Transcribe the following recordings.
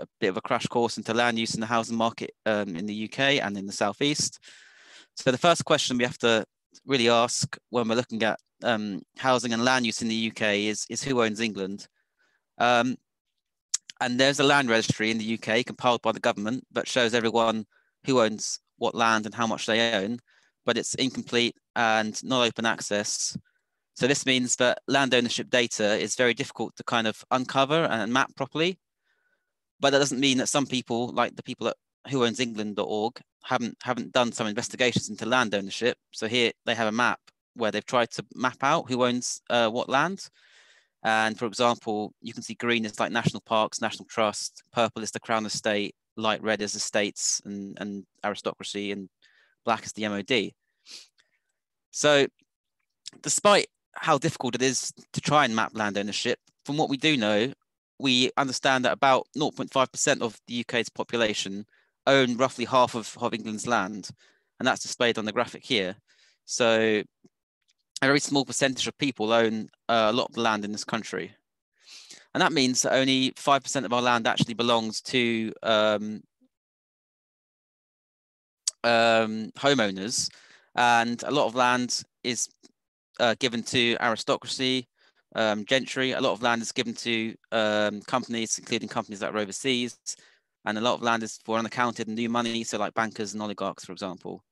a bit of a crash course into land use in the housing market in the UK and in the Southeast. So the first question we have to really ask when we're looking at housing and land use in the UK is who owns England? And there's a land registry in the UK compiled by the government that shows everyone who owns what land and how much they own, but it's incomplete and not open access. So this means that land ownership data is very difficult to kind of uncover and map properly. But that doesn't mean that some people, like the people at whoownsengland.org, haven't done some investigations into land ownership. So here they have a map where they've tried to map out who owns what land. And for example, you can see green is like national parks, national trust, purple is the Crown Estate, light red is estates and aristocracy, and black is the MOD. So despite how difficult it is to try and map land ownership, from what we do know, we understand that about 0.5% of the UK's population own roughly half of England's land, and that's displayed on the graphic here. So a very small percentage of people own a lot of the land in this country. And that means that only 5% of our land actually belongs to homeowners, and a lot of land is given to aristocracy, gentry. A lot of land is given to companies, including companies that are overseas, and a lot of land is for unaccounted and new money, so like bankers and oligarchs, for example.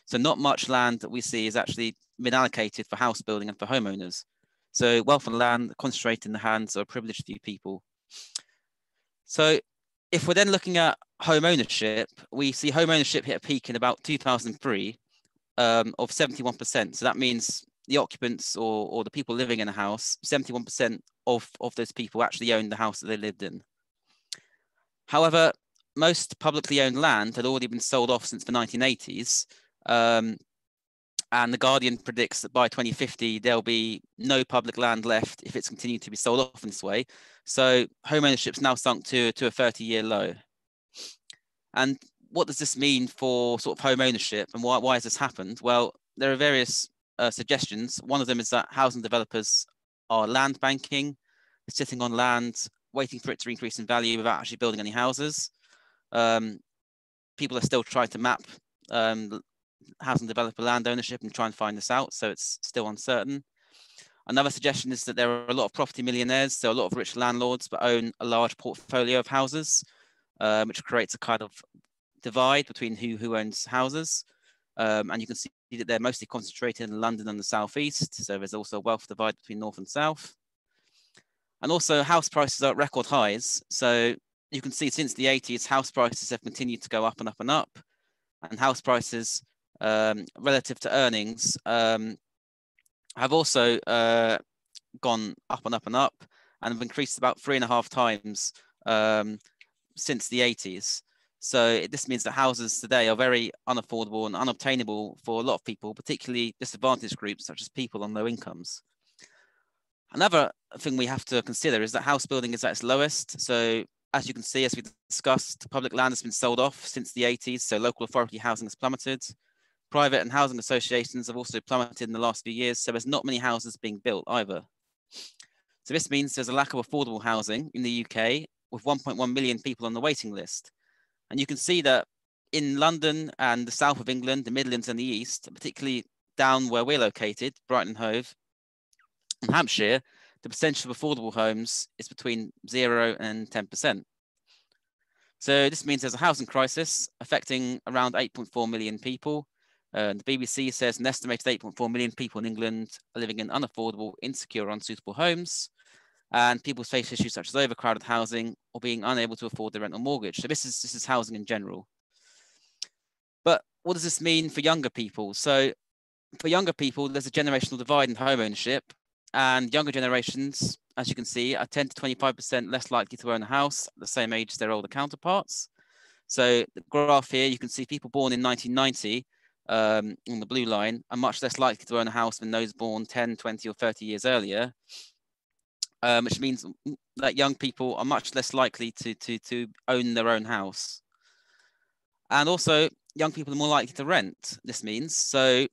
So not much land that we see is actually been allocated for house building and for homeowners. So wealth and land concentrated in the hands of a privileged few people. So if we're then looking at home ownership, we see home ownership hit a peak in about 2003 of 71%. So that means the occupants or the people living in a house, 71% of those people actually owned the house that they lived in. However, most publicly owned land had already been sold off since the 1980s. And The Guardian predicts that by 2050, there'll be no public land left if it's continued to be sold off in this way. So home ownership's now sunk to a 30-year low. And what does this mean for sort of home ownership, and why has this happened? Well, there are various suggestions. One of them is that housing developers are land banking, sitting on land, waiting for it to increase in value without actually building any houses. People are still trying to map housing developer land ownership and try and find this out, so it's still uncertain. Another suggestion is that there are a lot of property millionaires, so a lot of rich landlords, but own a large portfolio of houses, which creates a kind of divide between who owns houses. And you can see that they're mostly concentrated in London and the Southeast, so there's also a wealth divide between North and South. And also house prices are at record highs, so you can see since the 80s, house prices have continued to go up and up and up, and house prices relative to earnings have also gone up and up and up, and have increased about 3.5 times since the 80s. So this means that houses today are very unaffordable and unobtainable for a lot of people, particularly disadvantaged groups such as people on low incomes. Another thing we have to consider is that house building is at its lowest. So as you can see, as we discussed, public land has been sold off since the 80s, so local authority housing has plummeted. Private and housing associations have also plummeted in the last few years, so there's not many houses being built either. So this means there's a lack of affordable housing in the UK, with 1.1 million people on the waiting list. And you can see that in London and the south of England, the Midlands and the East, particularly down where we're located, Brighton Hove and Hampshire, the percentage of affordable homes is between 0 and 10%. So this means there's a housing crisis affecting around 8.4 million people. The BBC says an estimated 8.4 million people in England are living in unaffordable, insecure, unsuitable homes. And people face issues such as overcrowded housing or being unable to afford their rent or mortgage. So this is housing in general. But what does this mean for younger people? So for younger people, there's a generational divide in home ownership, and younger generations, as you can see, are 10 to 25% less likely to own a house at the same age as their older counterparts. So the graph here, you can see people born in 1990 on the blue line are much less likely to own a house than those born 10, 20 or 30 years earlier. Which means that young people are much less likely to own their own house. And also, young people are more likely to rent, this means. So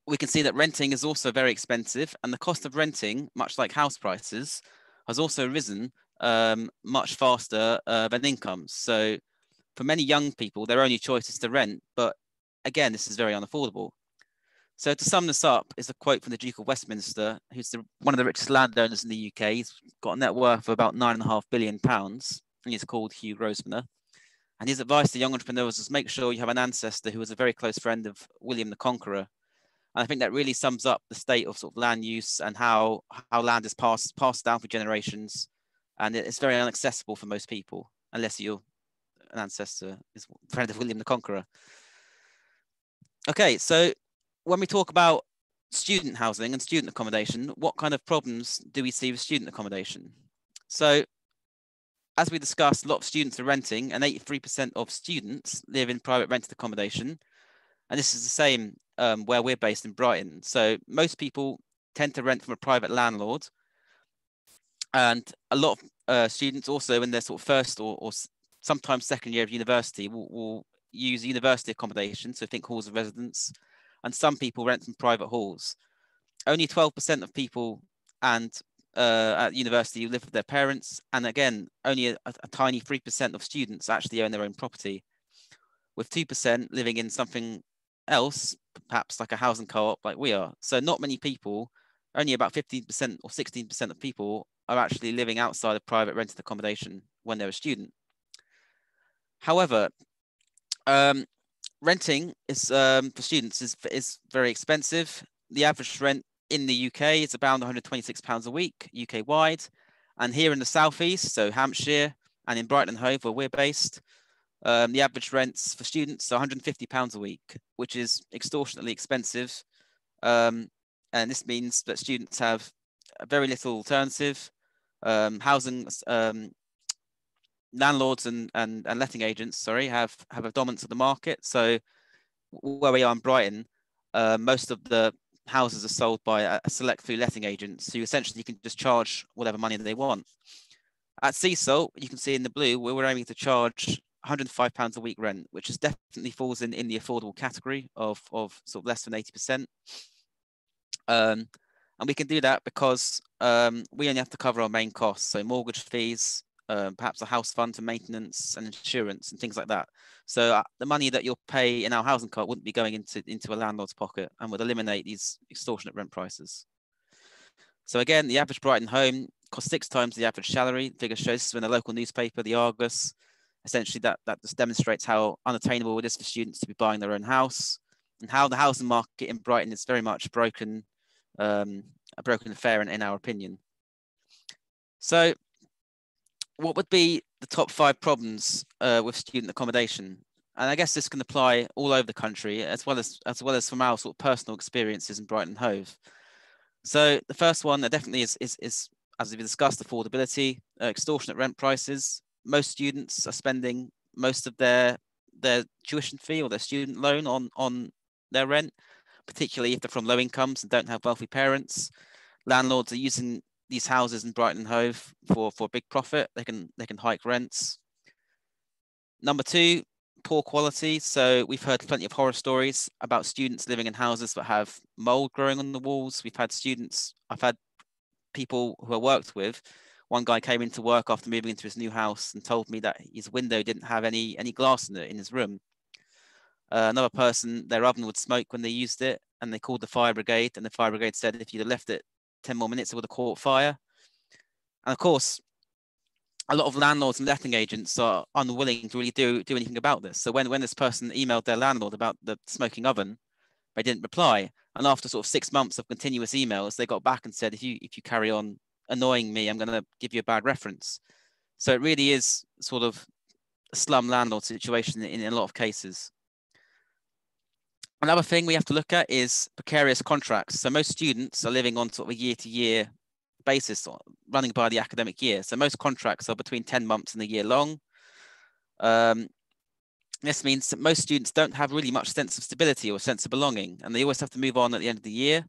we can see that renting is also very expensive, and the cost of renting, much like house prices, has also risen much faster than incomes. So for many young people, their only choice is to rent, but again, this is very unaffordable. So to sum this up is a quote from the Duke of Westminster, who's one of the richest landowners in the UK. He's got a net worth of about £9.5 billion, and he's called Hugh Grosvenor. And his advice to young entrepreneurs is make sure you have an ancestor who was a very close friend of William the Conqueror. And I think that really sums up the state of sort of land use and how land is passed down for generations. And it's very inaccessible for most people, unless you're an ancestor is a friend of William the Conqueror. Okay, so when we talk about student housing and student accommodation, what kind of problems do we see with student accommodation? So as we discussed, a lot of students are renting, and 83% of students live in private rented accommodation. And this is the same where we're based in Brighton. So most people tend to rent from a private landlord. And a lot of students also in their sort of first or sometimes second year of university will use university accommodation, so think halls of residence, and some people rent from private halls. Only 12% of people at university live with their parents, and again, only a tiny 3% of students actually own their own property, with 2% living in something else, perhaps like a housing co-op like we are. So not many people, only about 15% or 16% of people are actually living outside of private rented accommodation when they're a student. However, renting is for students is very expensive. The average rent in the UK is around £126 a week, UK wide. And here in the southeast, so Hampshire and in Brighton Hove, where we're based, the average rents for students are £150 a week, which is extortionately expensive. And this means that students have very little alternative. Housing landlords and letting agents, have a dominance of the market. So where we are in Brighton, most of the houses are sold by a select few letting agents who essentially can just charge whatever money they want. At SEASALT, you can see in the blue, we're aiming to charge £105 a week rent, which is definitely falls in the affordable category of sort of less than 80%. And we can do that because we only have to cover our main costs, so mortgage fees, perhaps a house fund for maintenance and insurance and things like that. So the money that you'll pay in our housing co-op wouldn't be going into a landlord's pocket and would eliminate these extortionate rent prices. So again, the average Brighton home costs 6 times the average salary. The figure shows this in a local newspaper, the Argus. Essentially, that just demonstrates how unattainable it is for students to be buying their own house, and how the housing market in Brighton is very much broken, a broken affair in our opinion. So what would be the top 5 problems with student accommodation? And I guess this can apply all over the country, as well as from our sort of personal experiences in Brighton Hove. So the first one that definitely is as we discussed, affordability, extortionate rent prices. Most students are spending most of their tuition fee or their student loan on their rent, particularly if they're from low incomes and don't have wealthy parents. Landlords are using these houses in Brighton Hove for a big profit. They can hike rents. Number 2, poor quality. So we've heard plenty of horror stories about students living in houses that have mold growing on the walls. I've had people who I worked with. One guy came into work after moving into his new house and told me that his window didn't have any glass in it in his room. Another person, their oven would smoke when they used it, and they called the fire brigade, and the fire brigade said if you'd have left it 10 more minutes, it would have caught fire. And of course, a lot of landlords and letting agents are unwilling to really do anything about this. So when this person emailed their landlord about the smoking oven, they didn't reply. And after sort of 6 months of continuous emails, they got back and said, if you carry on annoying me, I'm going to give you a bad reference. So it really is sort of a slum landlord situation in a lot of cases. Another thing we have to look at is precarious contracts. So most students are living on sort of a year-to-year basis, running by the academic year. So most contracts are between 10 months and a year long. This means that most students don't have really much sense of stability or sense of belonging, and they always have to move on at the end of the year.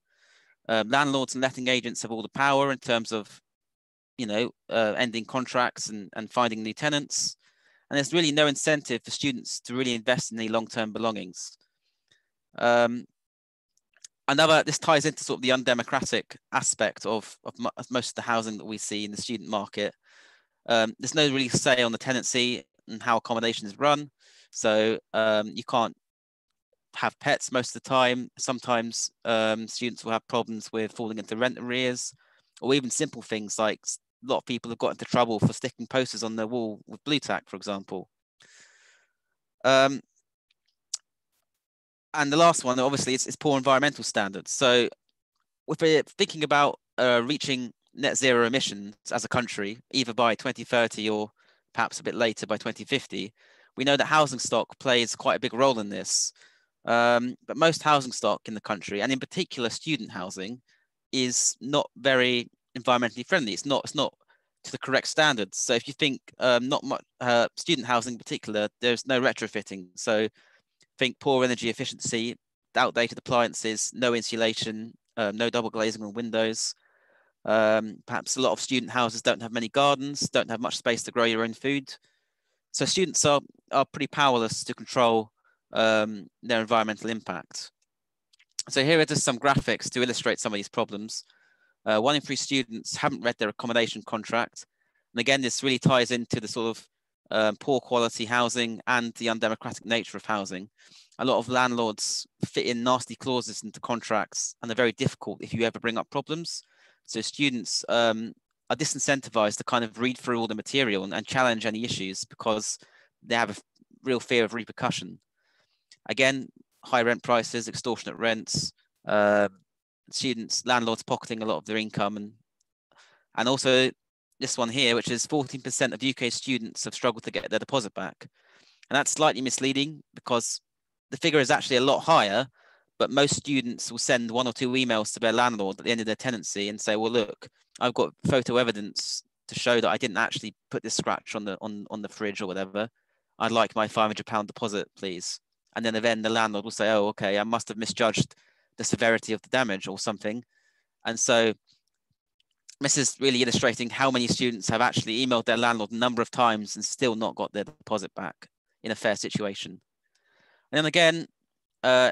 Landlords and letting agents have all the power in terms of, ending contracts and finding new tenants. And there's really no incentive for students to really invest in any long-term belongings. This ties into sort of the undemocratic aspect of most of the housing that we see in the student market. There's no really say on the tenancy and how accommodation is run. So you can't have pets most of the time. Sometimes students will have problems with falling into rent arrears, or even simple things like a lot of people have got into trouble for sticking posters on their wall with blue tack, for example. And the last one, obviously, is poor environmental standards. So if we're thinking about reaching net zero emissions as a country, either by 2030 or perhaps a bit later by 2050, we know that housing stock plays quite a big role in this. But most housing stock in the country, and in particular student housing, is not very environmentally friendly. It's not to the correct standards. So if you think not much student housing in particular, there's no retrofitting. So think poor energy efficiency, outdated appliances, no insulation, no double glazing on windows. Perhaps a lot of student houses don't have many gardens, don't have much space to grow your own food. So students are pretty powerless to control their environmental impact. So here are just some graphics to illustrate some of these problems. 1 in 3 students haven't read their accommodation contract. And again, this really ties into the sort of poor quality housing and the undemocratic nature of housing. A lot of landlords fit in nasty clauses into contracts, and they're very difficult if you ever bring up problems. So students are disincentivized to kind of read through all the material and challenge any issues because they have a real fear of repercussion. Again, high rent prices, extortionate rents, students, landlords pocketing a lot of their income, and also this one here, which is 14% of UK students have struggled to get their deposit back. And that's slightly misleading because the figure is actually a lot higher, but most students will send 1 or 2 emails to their landlord at the end of their tenancy and say, well, look, I've got photo evidence to show that I didn't actually put this scratch on the fridge or whatever. I'd like my £500 deposit, please. And then the landlord will say, oh, okay, I must have misjudged the severity of the damage or something. And so this is really illustrating how many students have actually emailed their landlord a number of times and still not got their deposit back in a fair situation. And then again,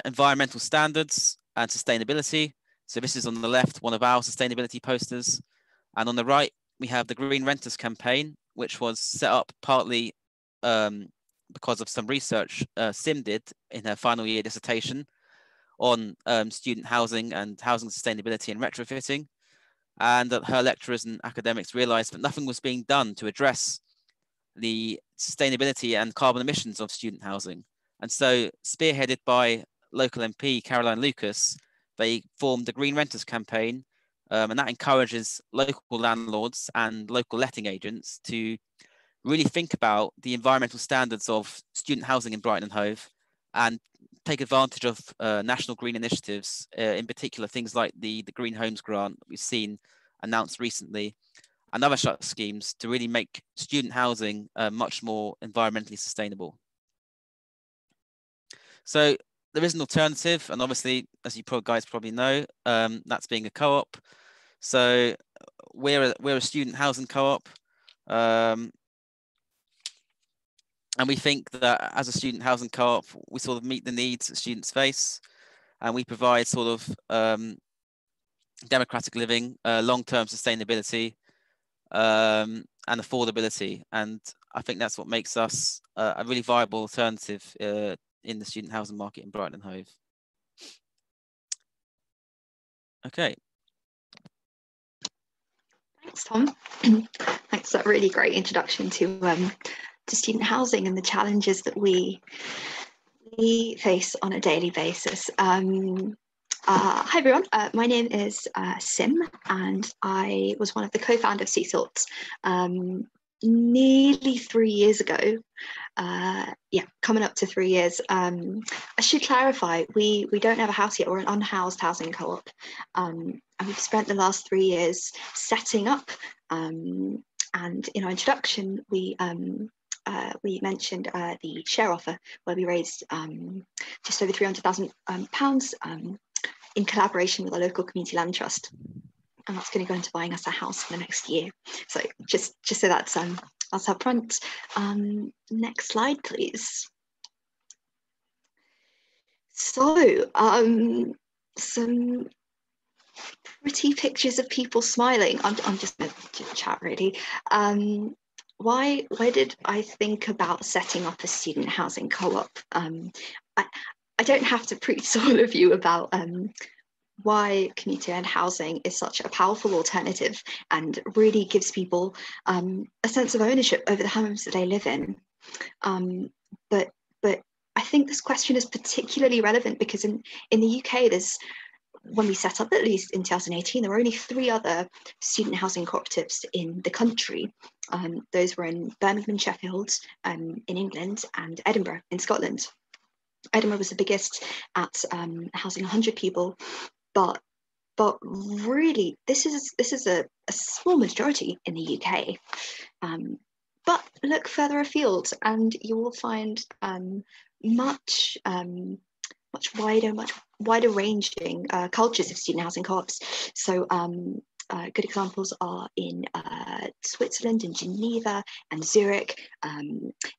environmental standards and sustainability. So this is on the left, one of our sustainability posters. And on the right, we have the Green Renters campaign, which was set up partly because of some research Sim did in her final year dissertation on student housing and housing sustainability and retrofitting. And that her lecturers and academics realized that nothing was being done to address the sustainability and carbon emissions of student housing. And so, spearheaded by local MP Caroline Lucas, they formed the Green Renters campaign, and that encourages local landlords and local letting agents to really think about the environmental standards of student housing in Brighton and Hove and take advantage of national green initiatives, in particular things like the Green Homes grant we've seen announced recently, and other such schemes to really make student housing much more environmentally sustainable. So there is an alternative, and obviously, as you guys probably know, that's being a co-op. So we're a student housing co-op, and we think that as a student housing co-op, we sort of meet the needs that students face, and we provide sort of democratic living, long-term sustainability, and affordability. And I think that's what makes us a really viable alternative in the student housing market in Brighton and Hove. Okay. Thanks, Tom. Thanks for that really great introduction to student housing and the challenges that we face on a daily basis. Hi everyone, my name is Sim, and I was one of the co-founders of SEASALT nearly 3 years ago. Yeah, coming up to 3 years. I should clarify, we don't have a house yet. We're an unhoused housing co-op, and we've spent the last 3 years setting up. And in our introduction, we mentioned the share offer, where we raised just over £300,000 in collaboration with our local community land trust, and that's going to go into buying us a house for the next year. So just so that's up front. Next slide, please. So some pretty pictures of people smiling. I'm just going to chat really. why did I think about setting up a student housing co-op? I don't have to preach to all of you about why community-owned housing is such a powerful alternative and really gives people a sense of ownership over the homes that they live in. But I think this question is particularly relevant because in the UK, when we set up, at least in 2018, there were only 3 other student housing cooperatives in the country. Those were in Birmingham, Sheffield, in England, and Edinburgh in Scotland. Edinburgh was the biggest at housing 100 people, but really this is a small majority in the UK. But look further afield, and you will find much wider ranging cultures of student housing co-ops. So good examples are in Switzerland, in Geneva and Zurich,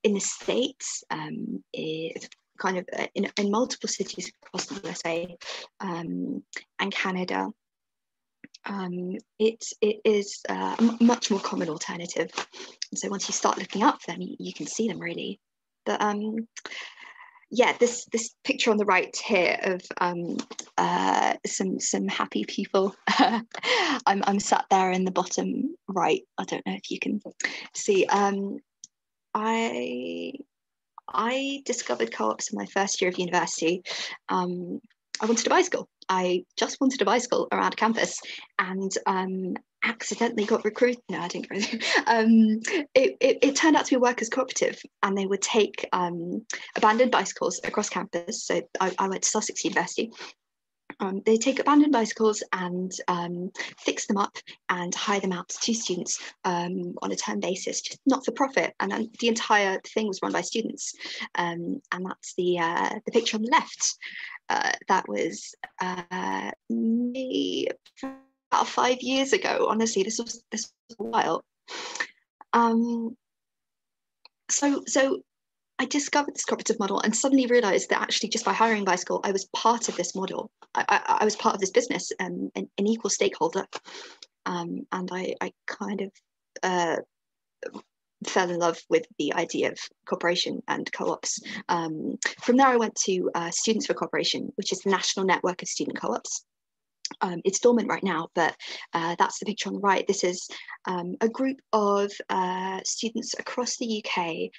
in the States, kind of in multiple cities across the USA and Canada. It is a much more common alternative. And so once you start looking up for them, you can see them really. But yeah, this picture on the right here of some happy people. I'm sat there in the bottom right. I don't know if you can see. I discovered co-ops in my first year of university. I wanted a bicycle. I just wanted a bicycle around campus, and accidentally got recruited. No, I didn't. It turned out to be a workers' cooperative, and they would take abandoned bicycles across campus. So I went to Sussex University. They take abandoned bicycles and fix them up and hire them out to students on a term basis, just not for profit. And the entire thing was run by students. And that's the picture on the left. That was me about 5 years ago. Honestly, this was a while. So I discovered this cooperative model and suddenly realized that actually just by hiring a bicycle, I was part of this model. I was part of this business and an equal stakeholder. And I kind of fell in love with the idea of cooperation and co-ops. From there, I went to Students for Cooperation, which is the national network of student co-ops. It's dormant right now, but that's the picture on the right. This is a group of students across the UK,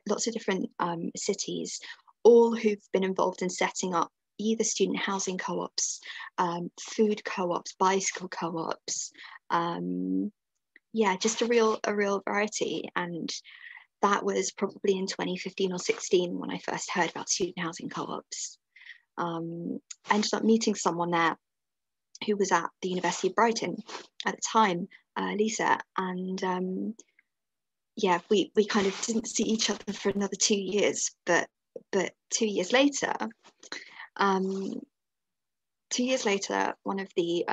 lots of different cities, all who've been involved in setting up either student housing co-ops, food co-ops, bicycle co-ops, yeah, just a real variety. And that was probably in 2015 or 16 when I first heard about student housing co-ops. I ended up meeting someone there who was at the University of Brighton at the time, Lisa, and yeah, we kind of didn't see each other for another 2 years, but 2 years later, 2 years later, one of the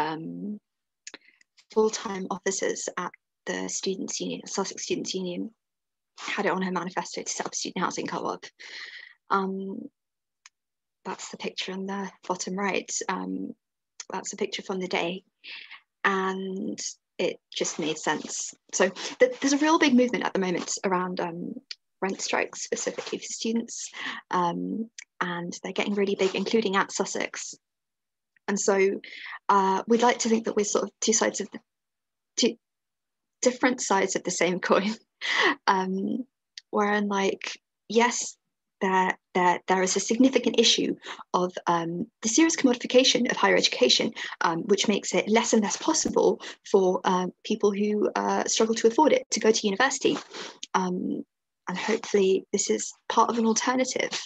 full-time officers at the Students' Union, Sussex Students' Union, had it on her manifesto to set up a student housing co-op. That's the picture on the bottom right. That's a picture from the day, and it just made sense. So there's a real big movement at the moment around rent strikes, specifically for students, and they're getting really big, including at Sussex. And so we'd like to think that we're sort of two different sides of the same coin, wherein, like, yes, there is a significant issue of the serious commodification of higher education, which makes it less and less possible for people who struggle to afford it to go to university. And hopefully this is part of an alternative.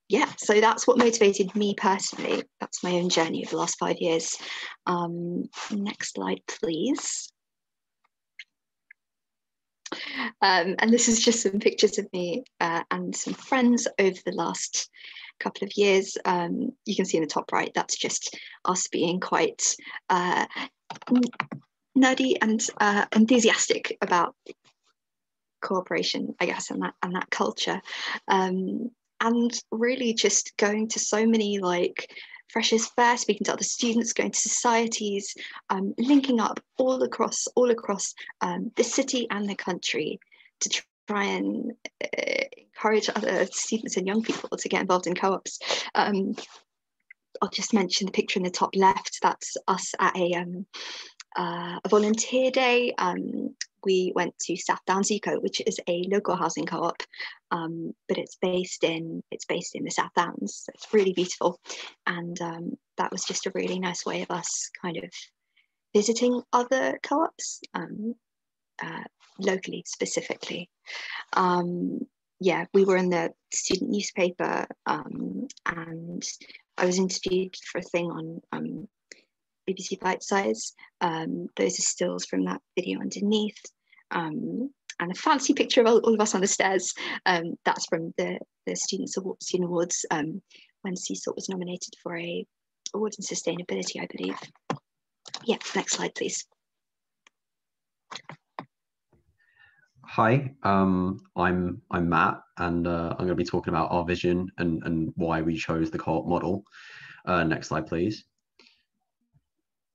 Yeah, so that's what motivated me personally. That's my own journey of the last 5 years. Next slide, please. And this is just some pictures of me and some friends over the last couple of years. You can see in the top right, that's just us being quite nerdy and enthusiastic about cooperation, I guess, and that culture. And really just going to so many, like, Freshers Fair, speaking to other students, going to societies, linking up all across the city and the country to try and encourage other students and young people to get involved in co-ops. I'll just mention the picture in the top left. That's us at a volunteer day. We went to South Downs Eco, which is a local housing co-op, but it's based in the South Downs. So it's really beautiful, and that was just a really nice way of us kind of visiting other co-ops locally, specifically. Yeah, we were in the student newspaper, and I was interviewed for a thing on BBC Bite Size. Those are stills from that video underneath. And a fancy picture of all of us on the stairs. That's from the student awards when SEASALT was nominated for a award in sustainability, I believe. Yeah, next slide, please. Hi, I'm Matt, and I'm going to be talking about our vision and why we chose the co-op model. Next slide, please.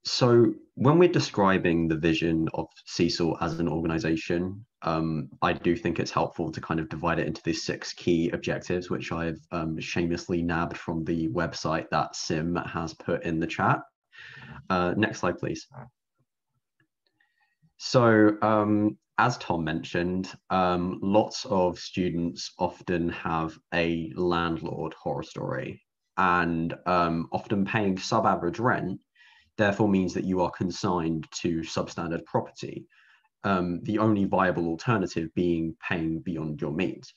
So when we're describing the vision of SEASALT as an organization, I do think it's helpful to kind of divide it into these 6 key objectives, which I've shamelessly nabbed from the website that Sim has put in the chat. Next slide, please. So as Tom mentioned, lots of students often have a landlord horror story, and often paying sub-average rent therefore means that you are consigned to substandard property, the only viable alternative being paying beyond your means.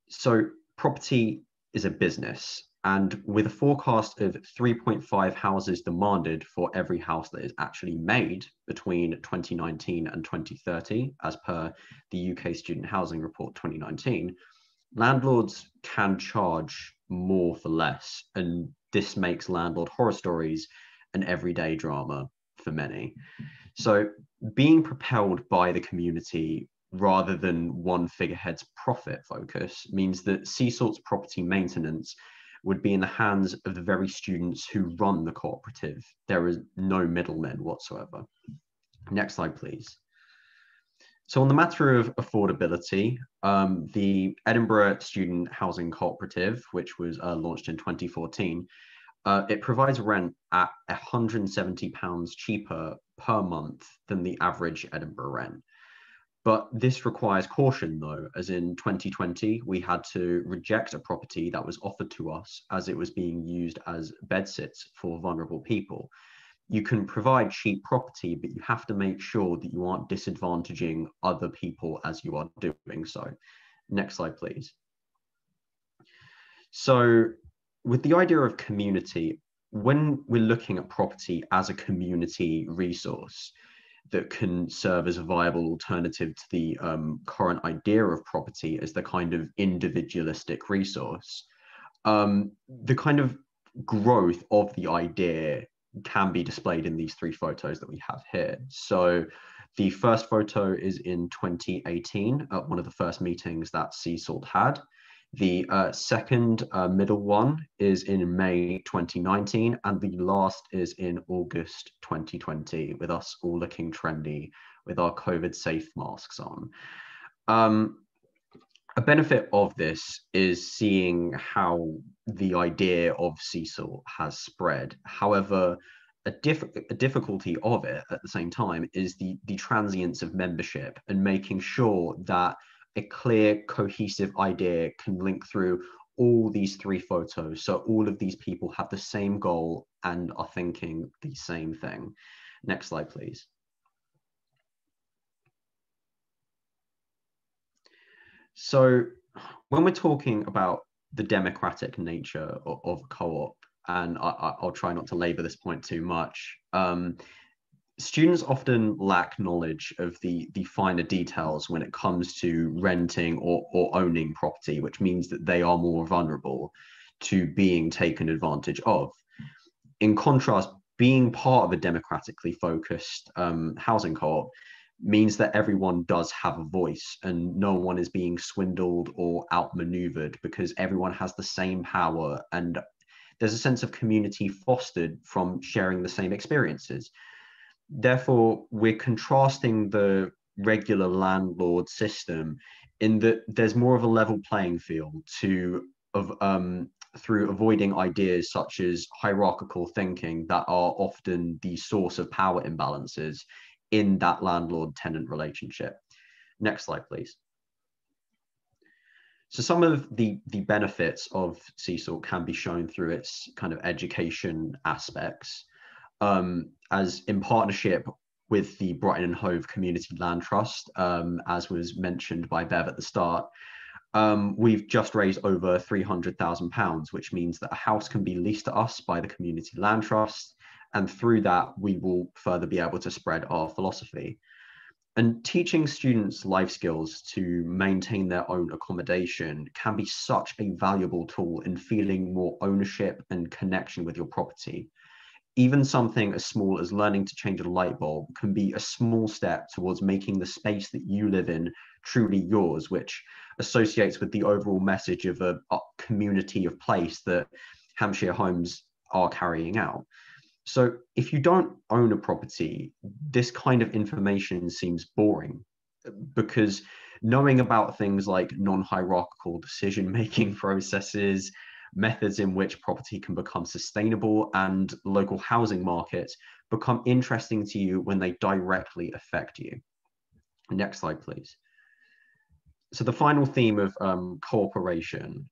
So property is a business, and with a forecast of 3.5 houses demanded for every house that is actually made between 2019 and 2030, as per the UK Student Housing Report 2019, landlords can charge more for less, and this makes landlord horror stories an everyday drama for many. So being propelled by the community rather than one figurehead's profit focus means that SEASALT's property maintenance would be in the hands of the very students who run the cooperative. There is no middlemen whatsoever. Next slide, please. So on the matter of affordability, the Edinburgh Student Housing Co-operative, which was launched in 2014, it provides rent at £170 cheaper per month than the average Edinburgh rent. But this requires caution though, as in 2020, we had to reject a property that was offered to us as it was being used as bedsits for vulnerable people. You can provide cheap property, but you have to make sure that you aren't disadvantaging other people as you are doing so. Next slide, please. So with the idea of community, when we're looking at property as a community resource that can serve as a viable alternative to the current idea of property as the kind of individualistic resource, the kind of growth of the idea can be displayed in these 3 photos that we have here. So the first photo is in 2018 at one of the first meetings that SEASALT had. The second middle one is in May 2019, and the last is in August 2020, with us all looking trendy with our COVID-safe masks on. A benefit of this is seeing how the idea of SEASALT has spread. However, a difficulty of it at the same time is the transience of membership and making sure that a clear, cohesive idea can link through all these 3 photos. So all of these people have the same goal and are thinking the same thing. Next slide, please. So when we're talking about the democratic nature of co-op, and I'll try not to labor this point too much, students often lack knowledge of the finer details when it comes to renting or owning property, which means that they are more vulnerable to being taken advantage of. In contrast, being part of a democratically focused housing co-op means that everyone does have a voice and no one is being swindled or outmaneuvered because everyone has the same power and there's a sense of community fostered from sharing the same experiences. Therefore, we're contrasting the regular landlord system in that there's more of a level playing field through avoiding ideas such as hierarchical thinking that are often the source of power imbalances in that landlord-tenant relationship. Next slide, please. So some of the benefits of SEASALT can be shown through its kind of education aspects, as in partnership with the Brighton Hove Community Land Trust, as was mentioned by Bev at the start. We've just raised over £300,000, which means that a house can be leased to us by the Community Land Trust, and through that we will further be able to spread our philosophy. And teaching students life skills to maintain their own accommodation can be such a valuable tool in feeling more ownership and connection with your property. Even something as small as learning to change a light bulb can be a small step towards making the space that you live in truly yours, which associates with the overall message of a community of place that Hampshire Homes are carrying out. So if you don't own a property, this kind of information seems boring, because knowing about things like non-hierarchical decision-making processes, methods in which property can become sustainable, and local housing markets become interesting to you when they directly affect you. Next slide, please. So the final theme of cooperation.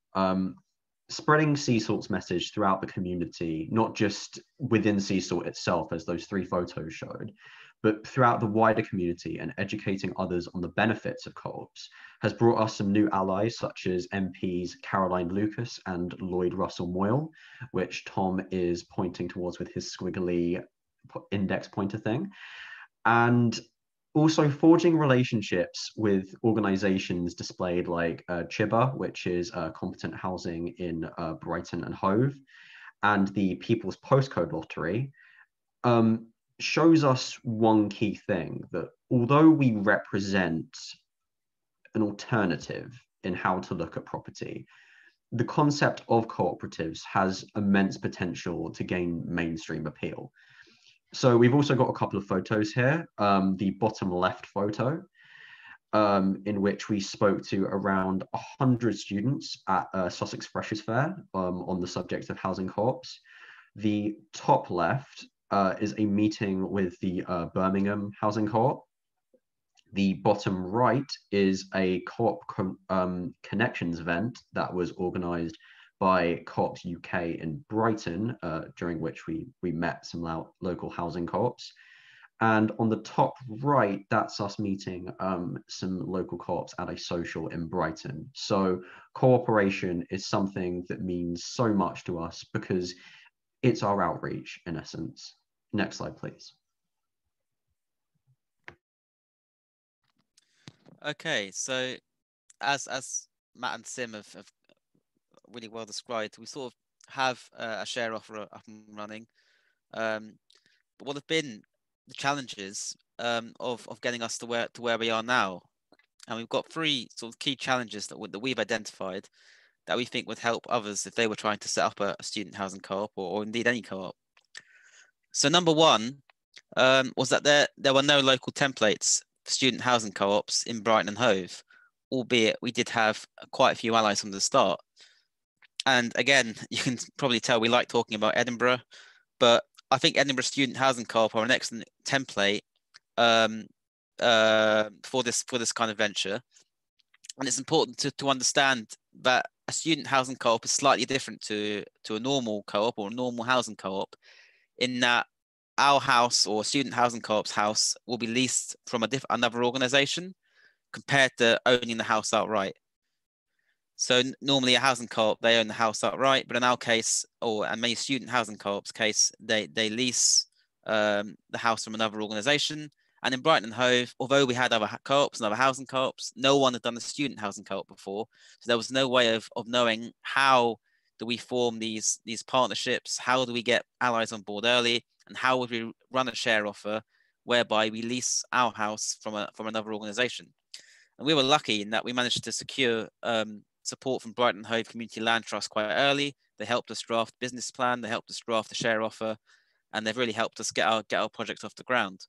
Spreading SEASALT's message throughout the community, not just within SEASALT itself, as those 3 photos showed, but throughout the wider community, and educating others on the benefits of co-ops, has brought us some new allies, such as MPs Caroline Lucas and Lloyd Russell Moyle, which Tom is pointing towards with his squiggly index pointer thing. And also forging relationships with organizations displayed like CHIBA, which is Competent Housing in Brighton and Hove, and the People's Postcode Lottery, shows us one key thing, that although we represent an alternative in how to look at property, the concept of cooperatives has immense potential to gain mainstream appeal. So we've also got a couple of photos here. The bottom left photo, in which we spoke to around 100 students at Sussex Freshers Fair on the subject of housing co-ops. The top left is a meeting with the Birmingham Housing Co-op. The bottom right is a co-op connections event that was organised by Co-ops UK in Brighton, during which we met some local housing co-ops. And on the top right, that's us meeting some local co-ops at a social in Brighton. So cooperation is something that means so much to us because it's our outreach in essence. Next slide, please. Okay, so as Matt and Sim have really well described, we sort of have a share offer up and running. But what have been the challenges of getting us to where we are now? And we've got 3 sort of key challenges that we've identified that we think would help others if they were trying to set up a student housing co-op or indeed any co-op. So number 1 was that there were no local templates for student housing co-ops in Brighton and Hove, albeit we did have quite a few allies from the start. And again, you can probably tell we like talking about Edinburgh, but I think Edinburgh Student Housing Co-op are an excellent template for this kind of venture. And it's important to understand that a student housing co-op is slightly different to a normal co-op or a normal housing co-op, in that our house or student housing co-op's house will be leased from another organisation compared to owning the house outright. So normally a housing co-op, they own the house outright, but in our case, and many student housing co-ops case, they lease the house from another organisation. And in Brighton and Hove, although we had other co-ops and other housing co-ops, no one had done a student housing co-op before. So there was no way of knowing how do we form these partnerships, how do we get allies on board early, and how would we run a share offer whereby we lease our house from another organisation. And we were lucky in that we managed to secure support from Brighton Hove Community Land Trust quite early, They helped us draft business plan. They helped us draft the share offer, and they've really helped us get our project off the ground.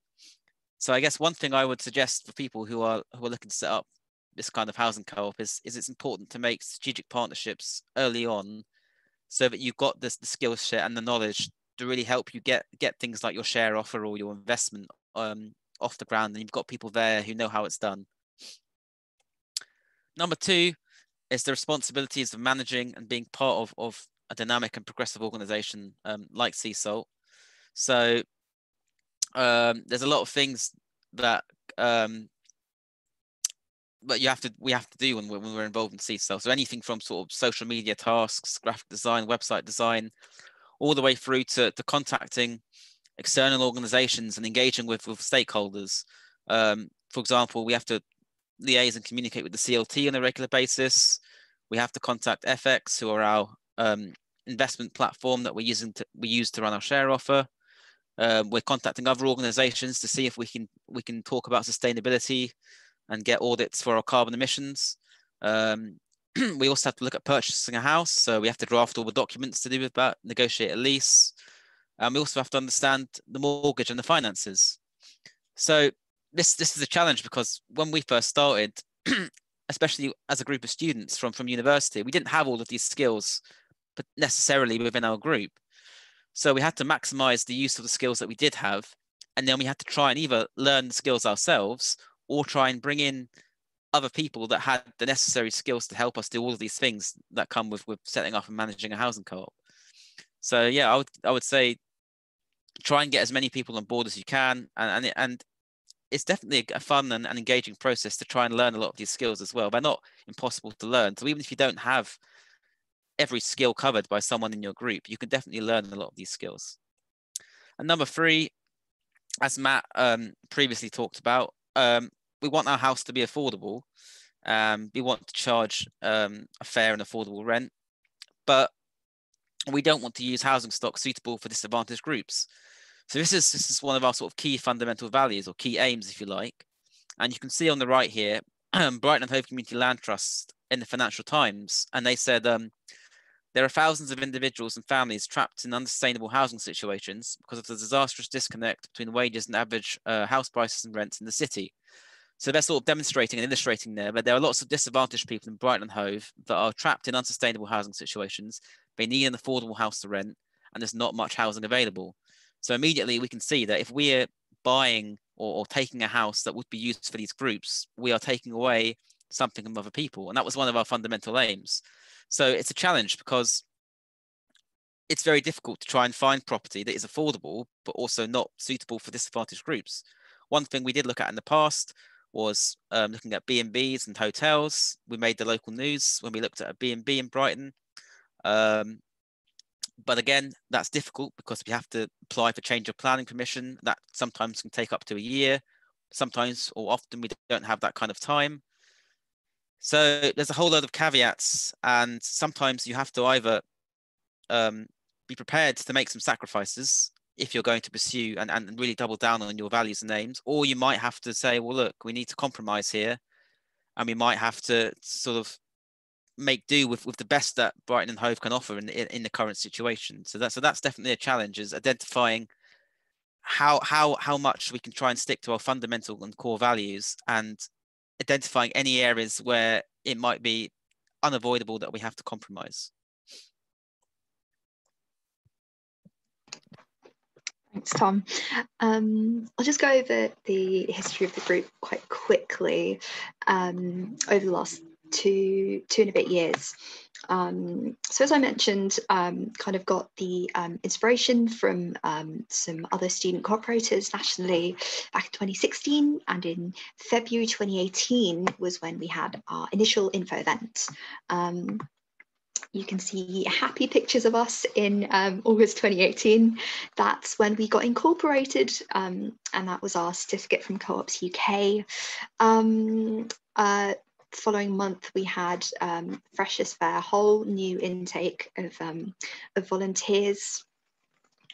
So I guess one thing I would suggest for people who are looking to set up this kind of housing co-op is it's important to make strategic partnerships early on, so that you've got the skill set and the knowledge to really help you get things like your share offer or your investment off the ground, and you've got people there who know how it's done. Number two is the responsibilities of managing and being part of a dynamic and progressive organization like SEASALT. So there's a lot of things that we have to do when we're involved in SEASALT. So anything from sort of social media tasks, graphic design, website design, all the way through to contacting external organizations and engaging with stakeholders. For example, we have to liaise and communicate with the CLT on a regular basis. We have to contact FX, who are our investment platform that we use to run our share offer. We're contacting other organizations to see if we can talk about sustainability and get audits for our carbon emissions. We also have to look at purchasing a house, so we have to draft all the documents to do with that, negotiate a lease. We also have to understand the mortgage and the finances. So this is a challenge, because when we first started, especially as a group of students from university, we didn't have all of these skills but necessarily within our group. So we had to maximize the use of the skills that we did have, and then we had to try and either learn the skills ourselves or try and bring in other people that had the necessary skills to help us do all of these things that come with setting up and managing a housing co-op. So yeah, I would say try and get as many people on board as you can, and it's definitely a fun and engaging process to try and learn a lot of these skills as well. They're not impossible to learn. So even if you don't have every skill covered by someone in your group, you can definitely learn a lot of these skills. And number three, as Matt previously talked about, we want our house to be affordable. We want to charge a fair and affordable rent, but we don't want to use housing stock suitable for disadvantaged groups. So this is one of our sort of key fundamental values, or key aims, if you like. And you can see on the right here, Brighton and Hove Community Land Trust in the Financial Times, and they said there are thousands of individuals and families trapped in unsustainable housing situations because of the disastrous disconnect between wages and average house prices and rents in the city. So they're sort of demonstrating and illustrating there, but there are lots of disadvantaged people in Brighton and Hove that are trapped in unsustainable housing situations. They need an affordable house to rent, and there's not much housing available. So immediately we can see that if we're buying or taking a house that would be used for these groups, we are taking away something from other people. And that was one of our fundamental aims. So it's a challenge, because it's very difficult to try and find property that is affordable, but also not suitable for disadvantaged groups. One thing we did look at in the past was looking at B&Bs and hotels. We made the local news when we looked at a B&B in Brighton. But again, that's difficult because we have to apply for change of planning permission. That sometimes can take up to a year. Sometimes, or often, we don't have that kind of time. So there's a whole load of caveats, and sometimes you have to either be prepared to make some sacrifices if you're going to pursue and really double down on your values and aims, or you might have to say, well, look, we need to compromise here, and we might have to sort of make do with the best that Brighton and Hove can offer in the current situation. So that's definitely a challenge, is identifying how much we can try and stick to our fundamental and core values, and identifying any areas where it might be unavoidable that we have to compromise. Thanks, Tom. I'll just go over the history of the group quite quickly over the last two and a bit years. So as I mentioned, kind of got the inspiration from some other student cooperators nationally back in 2016, and in February 2018 was when we had our initial info event. You can see happy pictures of us in August 2018. That's when we got incorporated, and that was our certificate from Co-ops UK. Following month, we had Freshers Fair, whole new intake of volunteers.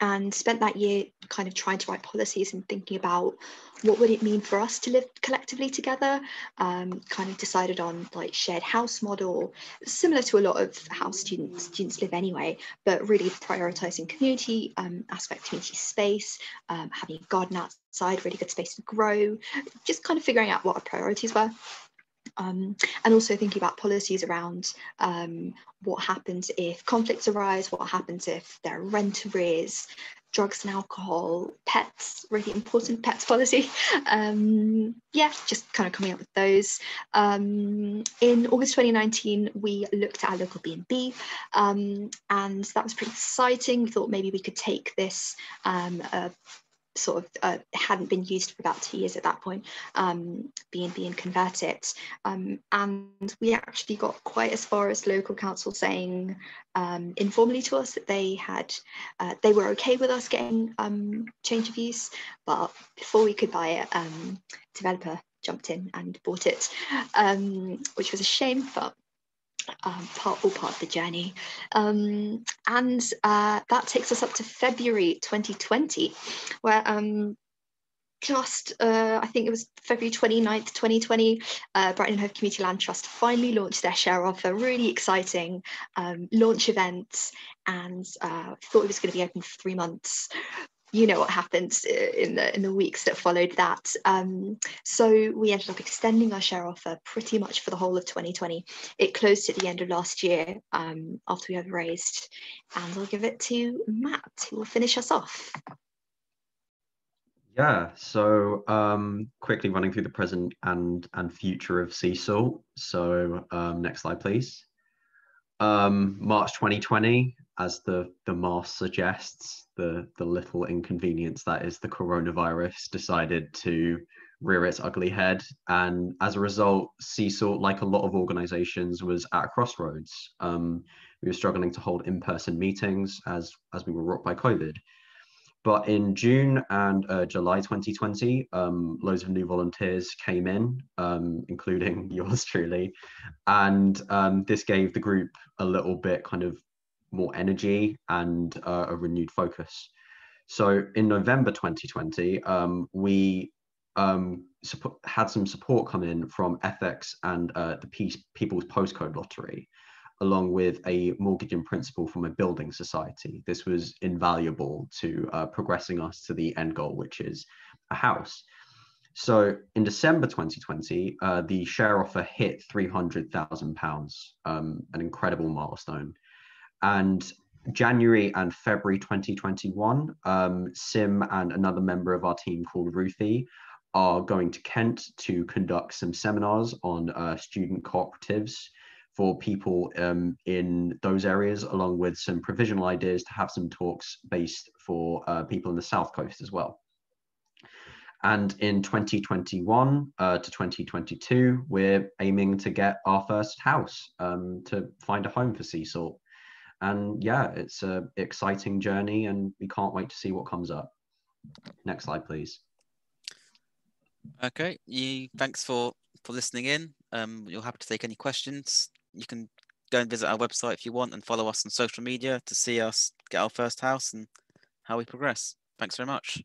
and spent that year kind of trying to write policies and thinking about what would it mean for us to live collectively together. Kind of decided on like shared house model, similar to a lot of how students live anyway, but really prioritizing community aspect, community space, having a garden outside, really good space to grow, just kind of figuring out what our priorities were. And also thinking about policies around what happens if conflicts arise, what happens if there are rent arrears, drugs and alcohol, pets, really important pets policy. Yeah, just kind of coming up with those. In August 2019, we looked at our local B&B, and that was pretty exciting. We thought maybe we could take this sort of hadn't been used for about 2 years at that point, B&B, and convert it. And we actually got quite as far as local council saying informally to us that they were okay with us getting change of use, but before we could buy it, developer jumped in and bought it, which was a shame, but part of the journey. And that takes us up to February 2020, where I think it was February 29th, 2020, Brighton Hove Community Land Trust finally launched their share offer. Really exciting launch event, and thought it was going to be open for 3 months. You know what happened in the weeks that followed that. So we ended up extending our share offer pretty much for the whole of 2020. It closed at the end of last year after we had raised, and I'll give it to Matt, who will finish us off. Yeah, so quickly running through the present and future of SEASALT. So next slide, please. March 2020, as the mask suggests, the little inconvenience that is the coronavirus decided to rear its ugly head, and as a result, SEASALT, like a lot of organizations, was at a crossroads. We were struggling to hold in-person meetings as we were rocked by COVID. But in June and July 2020, loads of new volunteers came in, including yours truly. And this gave the group a little bit kind of more energy and a renewed focus. So in November 2020, we had some support come in from FX and the People's Postcode Lottery, along with a mortgage in principle from a building society. This was invaluable to progressing us to the end goal, which is a house. So in December 2020, the share offer hit £300,000, an incredible milestone. And January and February 2021, Sim and another member of our team called Ruthie are going to Kent to conduct some seminars on student cooperatives for people in those areas, along with some provisional ideas to have some talks based for people in the South Coast as well. And in 2021 to 2022, we're aiming to get our first house, to find a home for SEASALT. And yeah, it's an exciting journey, and we can't wait to see what comes up. Next slide, please. Okay, thanks for listening in. You're happy to take any questions. You can go and visit our website if you want, and follow us on social media to see us get our first house and how we progress. Thanks very much.